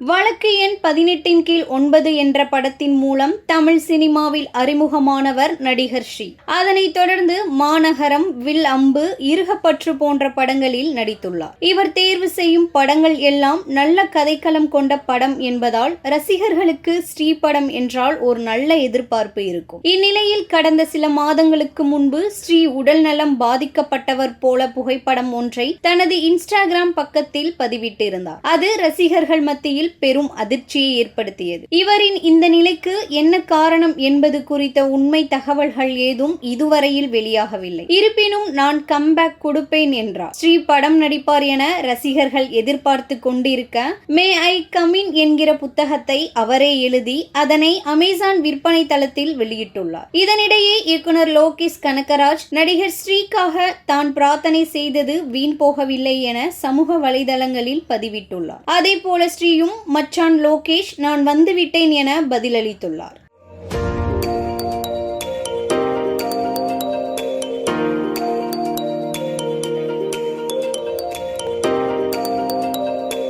வழக்கு எண் 18/9 என்ற படத்தின் மூலம் தமிழ் சினிமாவில் அறிமுகமானவர் நடிகர் ஸ்ரீ. அதனைத் தொடர்ந்து மாநகரம், வில் அம்பு, இருகப்பற்று போன்ற படங்களில் நடித்துள்ளார். இவர் தேர்வு செய்யும் படங்கள் எல்லாம் நல்ல கதைக்களம் கொண்ட படம் என்பதால் ரசிகர்களுக்கு ஸ்ரீ படம் என்றால் ஒரு நல்ல எதிர்பார்ப்பு இருக்கும். இந்நிலையில் கடந்த சில மாதங்களுக்கு முன்பு ஸ்ரீ உடல் நலம் பாதிக்கப்பட்டவர் போல புகைப்படம் ஒன்றை தனது இன்ஸ்டாகிராம் பக்கத்தில் பதிவிட்டிருந்தார். அது ரசிகர்கள் மத்தியில் பெரும் அதிர்ச்சியை ஏற்படுத்தியது. இவரின் இந்த நிலைக்கு என்ன காரணம் என்பது குறித்த உண்மை தகவல்கள் ஏதும் இதுவரையில் வெளியாகவில்லை. இருப்பினும் நான் கம்பேக் கொடுப்பேன் என்றார். ஸ்ரீ படம் நடிப்பார் என ரசிகர்கள் எதிர்பார்த்து கொண்டிருக்க, மே ஐ கம் இன் என்கிற புத்தகத்தை அவரே எழுதி அதனை அமேசான் விற்பனை தளத்தில் வெளியிட்டுள்ளார். இதனிடையே இயக்குனர் லோகேஷ் கனகராஜ் நடிகர் ஸ்ரீக்காக தான் பிரார்த்தனை செய்தது வீண் போகவில்லை என சமூக வலைதளங்களில் பதிவிட்டுள்ளார். அதே போல ஸ்ரீயும் மச்சான் லோகேஷ் நான் வந்துவிட்டேன் என பதிலளித்துள்ளார்.